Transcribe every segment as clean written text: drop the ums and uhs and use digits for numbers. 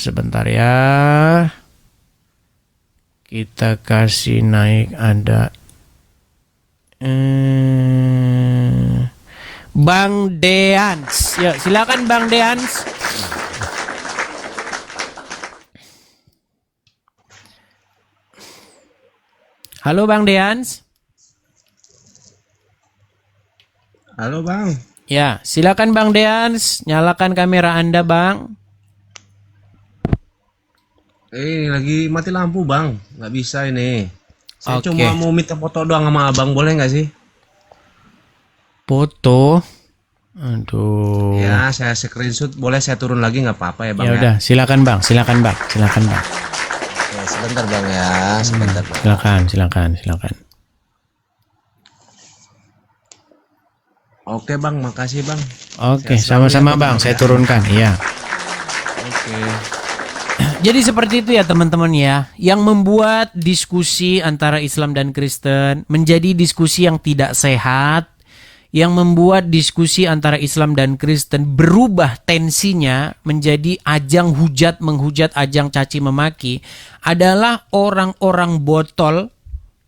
sebentar ya. Kita kasih naik ada Bang Deans. Yuk, silakan Bang Deans. Halo Bang Deans. Halo Bang. Ya, silakan Bang Deans, nyalakan kamera Anda, Bang. Lagi mati lampu Bang, nggak bisa ini. Saya Oke. cuma mau minta foto doang sama Abang, boleh nggak sih? Foto. Aduh. Ya, saya screenshot, boleh saya turun lagi nggak apa-apa ya Bang Ya ya? udah, silakan Bang, silakan Bang, silakan Bang. Ya, sebentar Bang ya, sebentar Bang. Silakan. Oke Bang, makasih Bang. Oke, Sehat selalu sama-sama ya, Bang, Bang, saya ya. turunkan, iya. Oke. Jadi seperti itu ya teman-teman ya, yang membuat diskusi antara Islam dan Kristen menjadi diskusi yang tidak sehat, yang membuat diskusi antara Islam dan Kristen berubah tensinya menjadi ajang hujat menghujat, ajang caci memaki, adalah orang-orang botol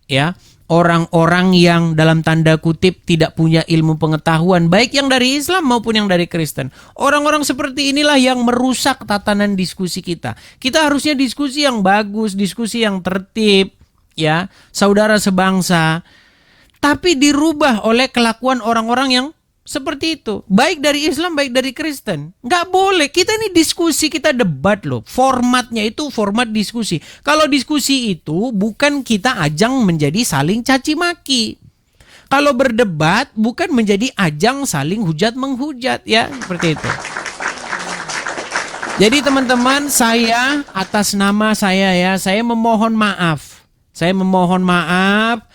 ya, orang-orang yang dalam tanda kutip tidak punya ilmu pengetahuan, baik yang dari Islam maupun yang dari Kristen. Orang-orang seperti inilah yang merusak tatanan diskusi kita. Kita harusnya diskusi yang bagus, diskusi yang tertib, ya, saudara sebangsa. Tapi dirubah oleh kelakuan orang-orang yang seperti itu. Baik dari Islam, baik dari Kristen. Nggak boleh. Kita ini diskusi, kita debat loh. Formatnya itu format diskusi. Kalau diskusi itu bukan kita ajang menjadi saling caci maki. Kalau berdebat bukan menjadi ajang saling hujat menghujat, ya, seperti itu. Jadi teman-teman, saya atas nama saya ya, saya memohon maaf. Saya memohon maaf.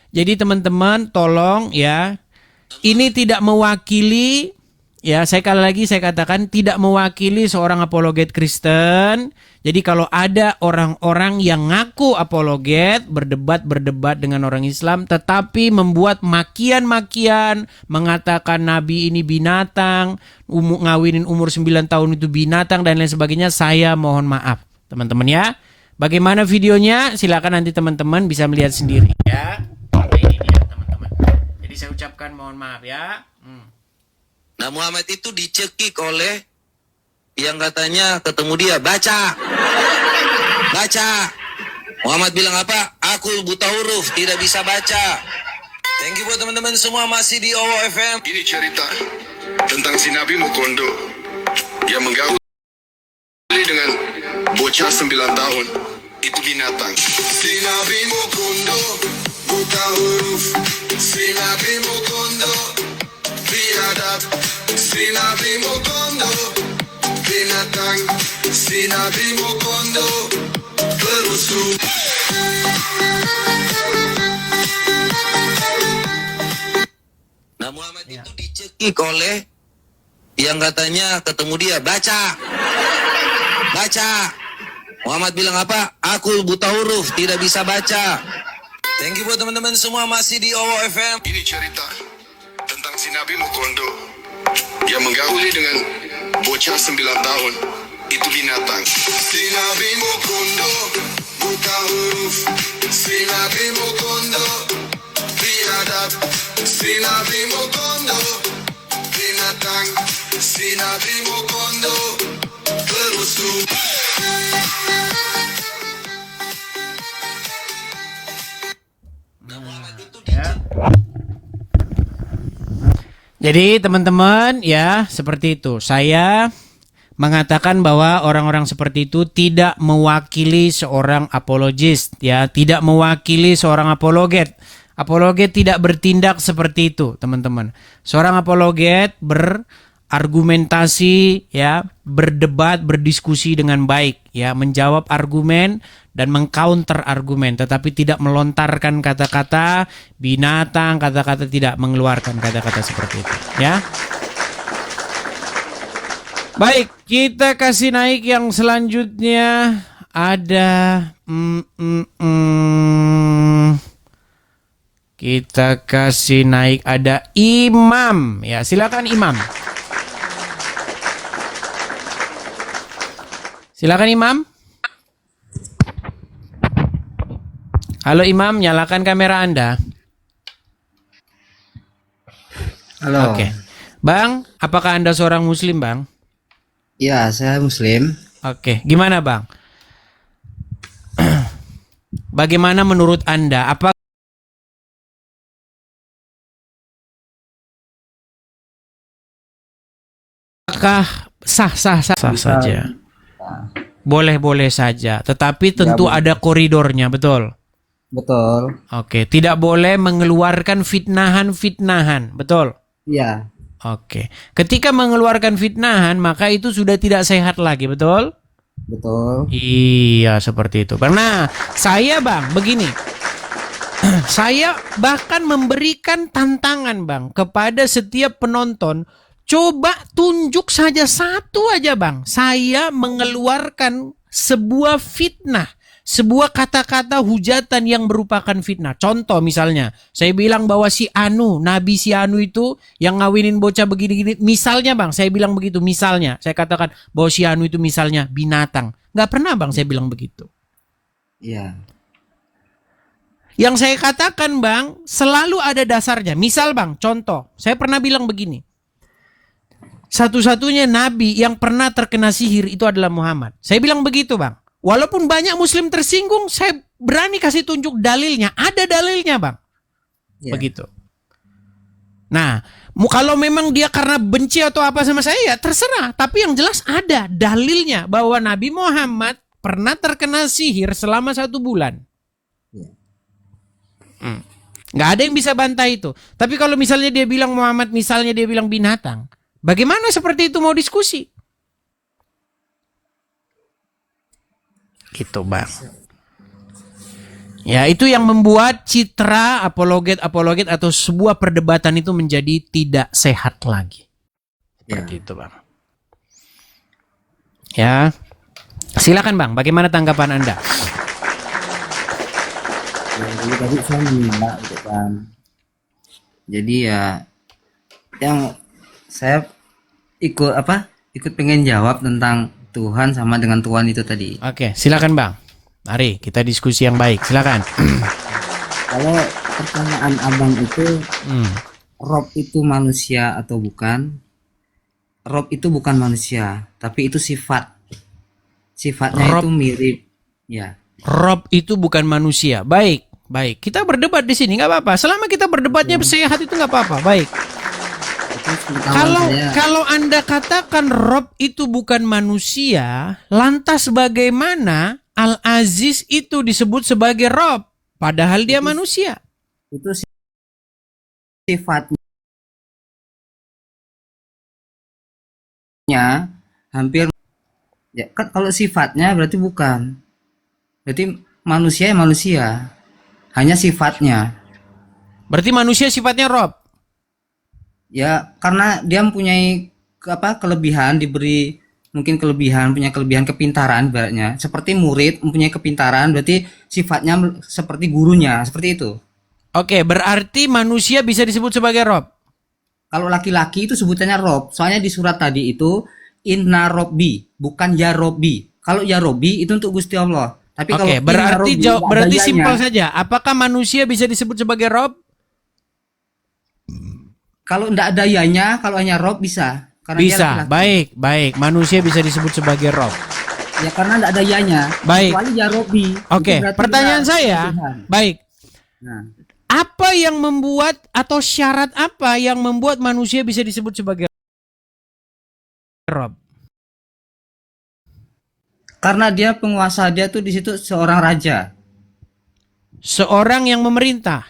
Jadi teman-teman tolong ya, ini tidak mewakili, ya sekali lagi saya katakan tidak mewakili seorang apologet Kristen. Jadi kalau ada orang-orang yang ngaku apologet, berdebat dengan orang Islam, tetapi membuat makian-makian, mengatakan Nabi ini binatang, ngawinin umur 9 tahun itu binatang dan lain sebagainya, saya mohon maaf teman-teman ya. Bagaimana videonya? Silakan nanti teman-teman bisa melihat sendiri ya. Ini dia teman-teman. Jadi saya ucapkan mohon maaf ya. Nah Muhammad itu dicekik oleh yang katanya ketemu dia, baca. Muhammad bilang apa? Aku buta huruf, tidak bisa baca. Thank you buat teman-teman semua masih di OWO FM. Ini cerita tentang si Nabi Mukondo yang menggauli dengan bocah 9 tahun. Itu binatang. Si Nabi Mukondo buta huruf, si Nabi Mukondo biadab, si Nabi Mukondo binatang, si Nabi Mukondo perusuh. Nah Muhammad itu dicekik oleh yang katanya ketemu dia, baca. Muhammad bilang apa? Aku buta huruf, tidak bisa baca. Thank you buat teman-teman semua masih di OWO FM. Ini cerita tentang si Nabi Mukondo yang menggauli dengan bocah 9 tahun. Itu binatang. Si Nabi Mukondo buta huruf, si Nabi Mukondo biadab, si Nabi Mukondo binatang, si Nabi Mukondo perusuh. Jadi teman-teman ya seperti itu. Saya mengatakan bahwa orang-orang seperti itu tidak mewakili seorang apologis ya, tidak mewakili seorang apologet. Apologet tidak bertindak seperti itu, teman-teman. Seorang apologet berargumentasi ya, berdebat, berdiskusi dengan baik ya, menjawab argumen dan mengcounter argumen, tetapi tidak melontarkan kata-kata binatang, kata-kata tidak mengeluarkan kata-kata seperti itu ya. Baik, kita kasih naik yang selanjutnya ada kita kasih naik ada Imam ya, silakan Imam. Silakan Imam. Halo Imam, nyalakan kamera Anda. Halo. Oke. Bang, apakah Anda seorang muslim, Bang? Ya, saya Muslim. Oke, gimana Bang? Bagaimana menurut Anda? Apakah sah saja? Boleh-boleh saja, tetapi tentu ada koridornya, betul? Betul. Oke, tidak boleh mengeluarkan fitnahan-fitnahan, betul? Iya. Oke, ketika mengeluarkan fitnahan, maka itu sudah tidak sehat lagi, betul? Betul. Iya, seperti itu. Karena saya Bang, begini. Saya bahkan memberikan tantangan Bang kepada setiap penonton. Coba tunjuk saja satu aja Bang. Saya mengeluarkan sebuah fitnah. Sebuah kata-kata hujatan yang merupakan fitnah. Contoh misalnya, saya bilang bahwa Nabi si Anu itu yang ngawinin bocah begini-gini. Misalnya Bang, saya bilang begitu. Misalnya, saya katakan bahwa si Anu itu misalnya binatang. Nggak pernah Bang saya bilang begitu. Iya. Yang saya katakan Bang, selalu ada dasarnya. Misal Bang, contoh, saya pernah bilang begini. Satu-satunya Nabi yang pernah terkena sihir itu adalah Muhammad. Saya bilang begitu Bang. Walaupun banyak muslim tersinggung, saya berani kasih tunjuk dalilnya. Ada dalilnya Bang. Ya. Begitu. Nah, kalau memang dia karena benci atau apa sama saya, ya terserah. Tapi yang jelas ada dalilnya bahwa Nabi Muhammad pernah terkena sihir selama 1 bulan. Ya. Nggak ada yang bisa bantah itu. Tapi kalau misalnya dia bilang Muhammad, misalnya dia bilang binatang, bagaimana seperti itu mau diskusi? Gitu Bang. Ya, itu yang membuat citra apologet atau sebuah perdebatan itu menjadi tidak sehat lagi. Seperti itu Bang. Ya. Silakan Bang, bagaimana tanggapan Anda? Ya, jadi tadi saya menyimak gitu kan. Jadi ya yang saya ikut pengen jawab tentang Tuhan sama dengan Tuhan itu tadi. Oke, silakan Bang. Mari kita diskusi yang baik. Silakan. Kalau pertanyaan abang itu Rob itu manusia atau bukan? Rob itu bukan manusia, tapi itu sifat. Sifatnya Rob. itu mirip. Ya. Rob itu bukan manusia. Baik, baik. Kita berdebat di sini nggak apa-apa. Selama kita berdebatnya sehat itu nggak apa-apa. Baik. Kalau Anda katakan Rob itu bukan manusia, lantas bagaimana Al-Aziz itu disebut sebagai Rob, padahal dia manusia? Itu sifatnya hampir ya kan, kalau sifatnya berarti bukan. Berarti manusia ya manusia. Hanya sifatnya. Berarti manusia sifatnya Rob. Ya, karena dia mempunyai kelebihan, diberi mungkin punya kelebihan kepintaran ibaratnya. Seperti murid mempunyai kepintaran, berarti sifatnya seperti gurunya, seperti itu. Oke, berarti manusia bisa disebut sebagai Rob. Kalau laki-laki itu sebutannya Rob. Soalnya di surat tadi itu Inna Robbi, bukan Ya Robbi. Kalau Ya Robbi itu untuk Gusti Allah. Tapi kalau Oke, berarti Inna Robbi, berarti ada simpel yanya. saja. Apakah manusia bisa disebut sebagai Rob? Kalau tidak ada yanya, kalau hanya Rob bisa. Karena dia Bisa. laki-laki. Baik, baik. Manusia bisa disebut sebagai Rob. Ya karena tidak ada yanya. Baik. Kecuali Ya Robbi. Oke, Itu berarti pertanyaan dia saya. Tuhan. Baik. Nah, Apa yang membuat atau syarat apa yang membuat manusia bisa disebut sebagai Rob? karena dia penguasa, dia tuh di situ seorang raja. Seorang yang memerintah,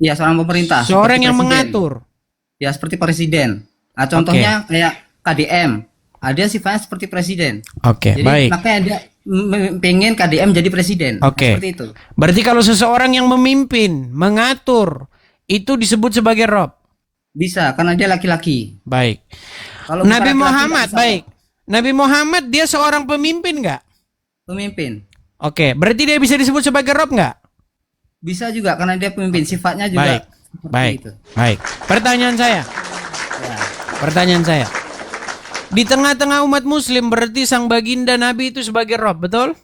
Ya, seorang pemerintah. seorang seperti yang presiden. mengatur. Ya, seperti presiden. Nah, contohnya kayak KDM. Dia sifatnya seperti presiden. Oke, Jadi baik. makanya dia pengen KDM jadi presiden. Oke. Seperti itu. Berarti kalau seseorang yang memimpin, mengatur, itu disebut sebagai Rob. Bisa, karena dia laki-laki. Baik. Kalau bukan Nabi laki-laki, Muhammad, nggak bisa. baik. Nabi Muhammad dia seorang pemimpin nggak? Pemimpin. Oke, berarti dia bisa disebut sebagai Rob nggak? Bisa juga karena dia pemimpin. Sifatnya juga Baik, seperti baik, itu. baik. Pertanyaan saya, Ya. pertanyaan saya. Di tengah-tengah umat muslim berarti sang baginda Nabi itu sebagai Rob, betul?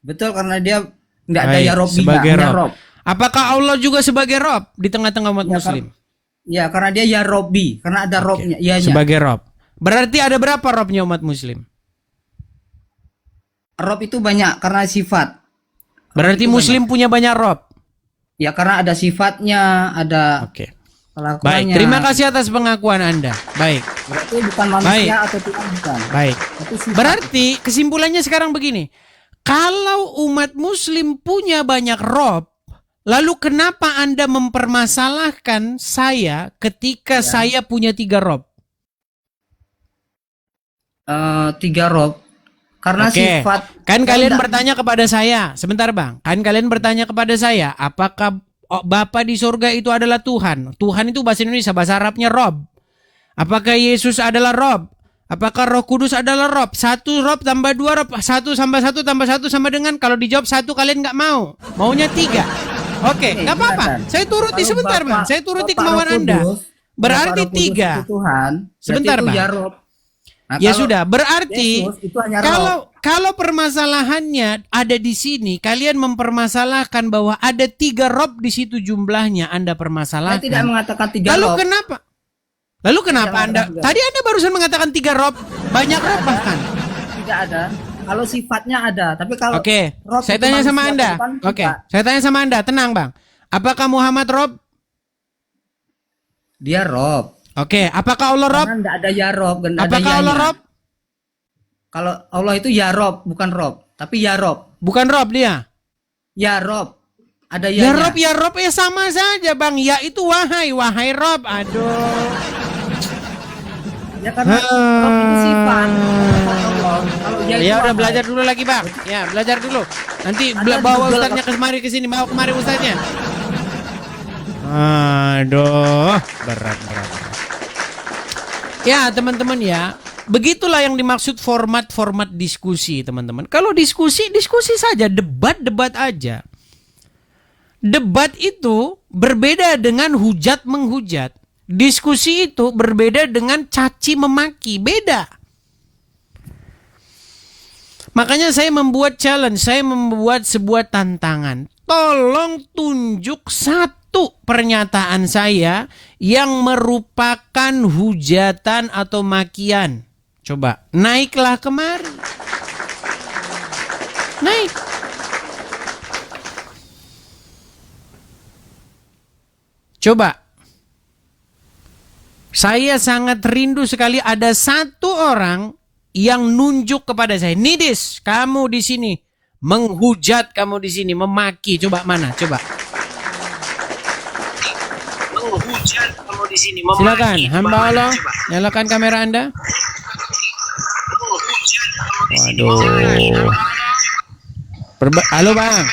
Betul, karena dia nggak ada Baik, ya Rob, sebagai hanya Rob. Rob. Apakah Allah juga sebagai Rob di tengah-tengah umat Ya, muslim? Ya, karena dia ya Robbi, karena ada Robnya. Iya, Sebagai Rob. Berarti ada berapa Robnya umat muslim? Rob itu banyak karena sifat. Berarti muslim punya banyak Rob. Ya, karena ada sifatnya, ada Oke. kelakuannya. Baik, terima kasih atas pengakuan Anda. Baik, Berarti bukan manusia atau Tuhan, bukan. baik. Itu sifat. Berarti kesimpulannya sekarang begini. Kalau umat muslim punya banyak Rob, lalu kenapa Anda mempermasalahkan saya ketika saya punya 3 Rob? 3 Rob. Karena Oke, sifat. kan kalian Enggak. bertanya kepada saya, sebentar Bang, kan kalian bertanya kepada saya, apakah Bapa di surga itu adalah Tuhan? Tuhan itu bahasa Indonesia, bahasa Arabnya Rob. Apakah Yesus adalah Rob? Apakah Roh Kudus adalah Rob? 1 Rob tambah 2 Rob, 1 tambah 1 tambah 1 sama dengan, kalau dijawab 1 kalian nggak mau, maunya 3. Oke, nggak apa-apa, silakan. saya turuti Kalau sebentar Bapak- Bang, saya turuti Bapak kemauan Roh Anda. Kudus, Berarti Bapak Roh Kudus 3. itu Tuhan. Sebentar, berarti itu Bang. ya Rob. Nah, Ya kalau sudah, berarti Yesus itu hanya Rob. kalau permasalahannya ada di sini, kalian mempermasalahkan bahwa ada 3 Rob di situ jumlahnya, Anda Saya permasalahkan. tidak mengatakan 3 Lalu Rob. kenapa? Lalu kenapa Tidak Anda? ada. Tadi Anda barusan mengatakan 3 Rob, banyak Rob bahkan. Tidak ada. Kalau sifatnya ada, tapi kalau Oke, Rob saya itu tanya sama manusia Anda. bukan Oke, kita. saya tanya sama Anda, tenang Bang. Apakah Muhammad Rob? Dia Rob. Oke, apakah Allah Rob? Karena enggak ada ya Rob, enggak ada Apakah Allah yanya. Rob? Kalau Allah itu ya Rob, bukan Rob, tapi ya Rob. Bukan Rob dia. Ya Rob. Ada Ya yanya. Rob ya sama saja Bang. Ya itu wahai Rob. Aduh. Ya karena Rob itu sifat. Kalau dia itu Ya udah wahai. belajar dulu lagi Bang. Ya belajar dulu. Nanti Ada bawa Google ustadznya ke sini, bawa kemari ustadznya. Aduh, berat. Ya teman-teman ya, begitulah yang dimaksud format diskusi teman-teman. Kalau diskusi saja, debat aja. Debat itu berbeda dengan hujat menghujat. Diskusi itu berbeda dengan caci memaki, beda. Makanya saya membuat challenge, saya membuat sebuah tantangan. Tolong tunjuk 1 pernyataan saya yang merupakan hujatan atau makian. Coba, naiklah kemari. Naik. Coba. Saya sangat rindu sekali ada 1 orang yang nunjuk kepada saya. Nidis, kamu di sini. Menghujat kamu di sini, memaki. Coba mana? Coba. Menghujat kamu di sini, memaki. Silakan, hamba Allah. Nyalakan kamera Anda. Waduh. Halo Bang.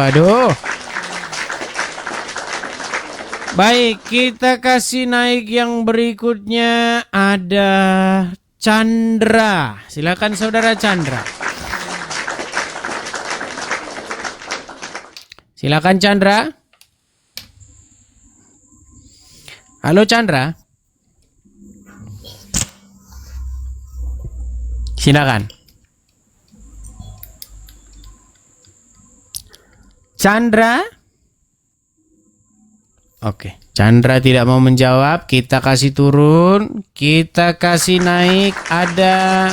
Aduh. Baik, kita kasih naik yang berikutnya, ada Chandra. Silakan saudara Chandra. Silakan Chandra. Halo Chandra. Silakan. Chandra. Oke, Chandra tidak mau menjawab. Kita kasih turun, kita kasih naik. Ada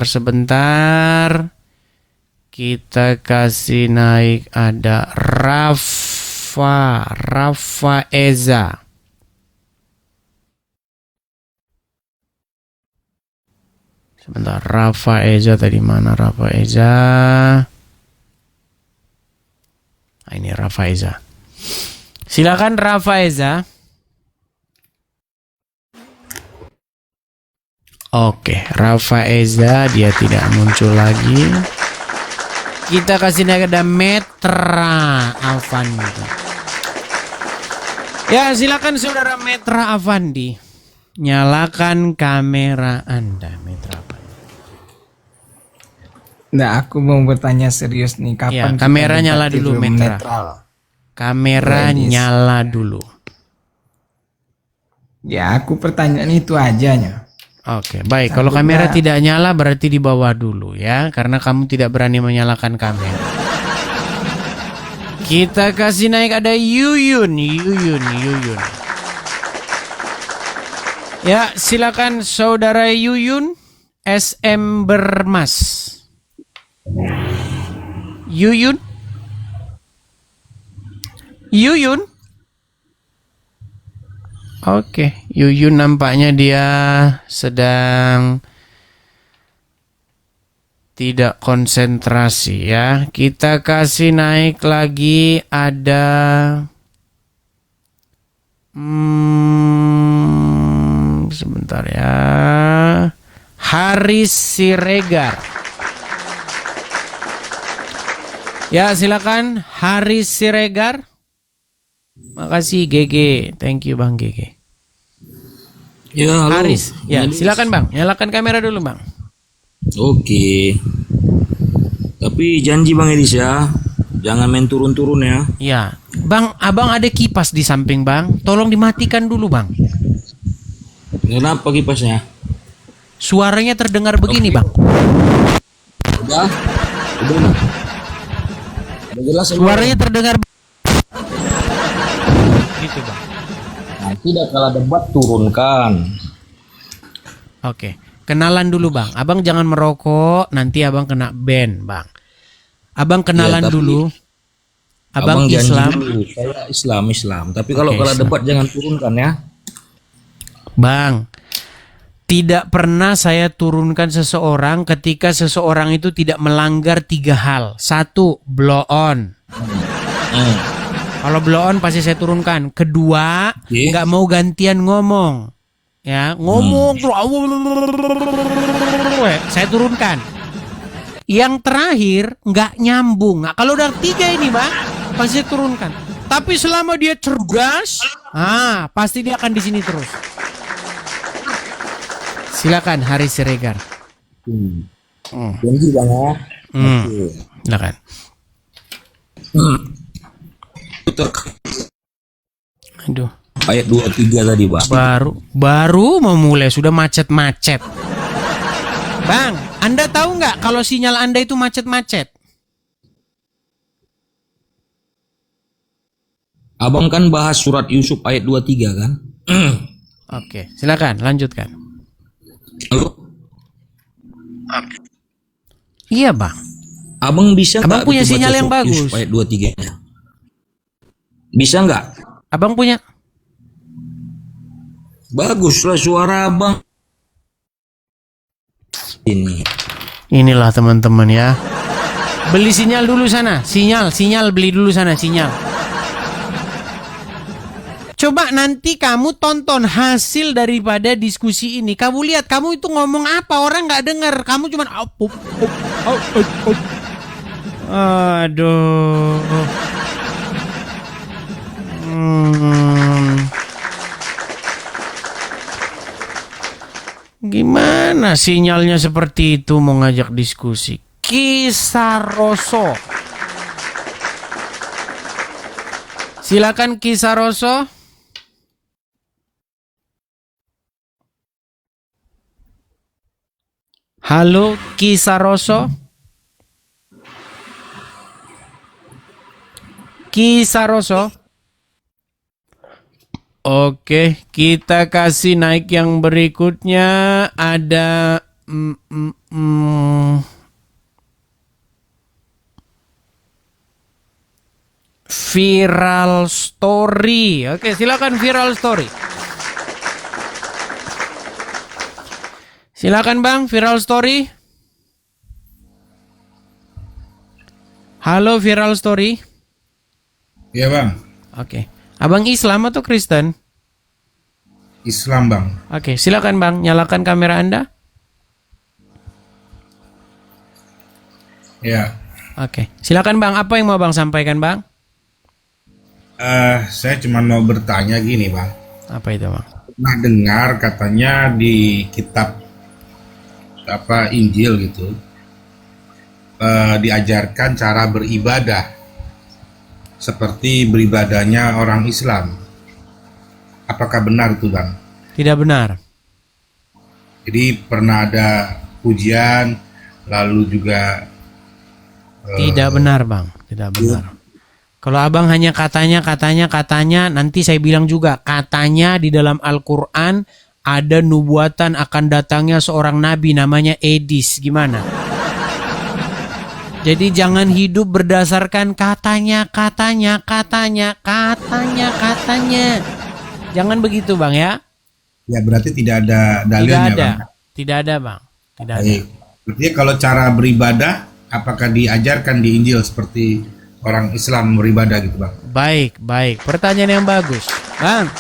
sebentar. Kita kasih naik. Ada Rafa Eza. Sebentar, Rafa Eza tadi mana Rafa Eza? Ini Rafa Eza. Silakan Rafa Eza. Oke, Rafa Eza dia tidak muncul lagi. Kita kasih naik ada Metra Avandi. Ya, silakan saudara Metra Avandi. Nyalakan kamera Anda, Metra Avandi. Nah, aku mau bertanya serius nih, Ya, kapan kamera kita nyala debat di dulu, room Metra. netral? Kamera nyala dulu. Ya, aku pertanyaan itu aja nya. Oke, baik. Kalau kamera tidak nyala berarti di bawah dulu ya, karena kamu tidak berani menyalakan kamera. Kita kasih naik ada Yuyun. Ya, silakan saudara Yuyun, SM Bermas. Yuyun. Oke, Yuyun nampaknya dia sedang tidak konsentrasi ya. Kita kasih naik lagi ada sebentar ya. Haris Siregar. Ya, silakan Haris Siregar. Makasih GG. Thank you Bang GG. Ya, halo. Haris. Ya, silakan Bang. Nyalakan kamera dulu Bang. Oke. Tapi janji Bang Edis ya, jangan main turun-turun ya. Ya, Bang, abang ada kipas di samping Bang. Tolong dimatikan dulu Bang. Kenapa kipasnya? Suaranya terdengar begini Bang. Udah. Udah jelas semua. Suaranya terdengar gitu Bang. Nanti dah kalau debat turunkan. Oke, kenalan dulu Bang. Abang jangan merokok, nanti abang kena ban Bang. Abang kenalan Ya, tapi dulu. Abang janji Islam. dulu, saya Islam. Tapi kalau Oke, Islam. debat jangan turunkan ya. Bang, tidak pernah saya turunkan seseorang ketika seseorang itu tidak melanggar 3 hal. 1, blow on. Kalau blow on pasti saya turunkan. Kedua, Oke. nggak mau gantian ngomong. Ya, ngomong terus saya turunkan. Yang terakhir nggak nyambung. Nah, kalau udah 3 ini, Bang, pasti saya turunkan. Tapi selama dia cerdas, pasti dia akan di sini terus. Silakan Haris Siregar. Janji Bang ya. Silakan. Aduh, Ayat 23 tadi Bang. baru memulai sudah macet-macet. Bang, Anda tahu nggak kalau sinyal Anda itu macet-macet? Abang kan bahas surat Yusuf ayat 23 kan? Oke, silakan lanjutkan. Halo? Iya, Bang. Abang bisa Abang nggak punya gitu sinyal baca yang surat bagus. Yusuf ayat 23-nya? Bisa nggak? Abang punya. Baguslah suara abang. Inilah teman-teman ya. Beli sinyal dulu sana. Sinyal beli dulu sana sinyal. Coba nanti kamu tonton hasil daripada diskusi ini. Kamu lihat kamu itu ngomong apa, orang nggak dengar. Kamu cuman aduh. Gimana sinyalnya seperti itu mau ngajak diskusi? Kisaroso. Silakan Kisaroso. Halo Kisaroso. Kisaroso. Oke, kita kasih naik yang berikutnya. Ada viral story. Oke, silakan viral story. Silakan Bang, viral story. Halo viral story. Iya Bang, Oke. Abang Islam atau Kristen? Islam Bang. Oke, silakan Bang, nyalakan kamera Anda. Ya, Oke, silakan Bang, apa yang mau Bang sampaikan Bang? saya cuma mau bertanya gini Bang. Apa itu Bang? Pernah dengar katanya di kitab Injil gitu, diajarkan cara beribadah seperti beribadahnya orang Islam. Apakah benar itu bang? Tidak benar. Jadi pernah ada ujian lalu juga Tidak benar bang, tidak benar. Kalau abang hanya katanya, nanti saya bilang juga katanya di dalam Al-Quran ada nubuatan akan datangnya seorang nabi namanya Edis. Gimana? Jadi jangan hidup berdasarkan katanya. Jangan begitu bang ya. ya berarti tidak ada Tidak dalilnya ada, bang. tidak ada bang, tidak ada. Baik. Berarti kalau cara beribadah apakah diajarkan di Injil seperti orang Islam beribadah gitu bang? Baik. Pertanyaan yang bagus. Bang,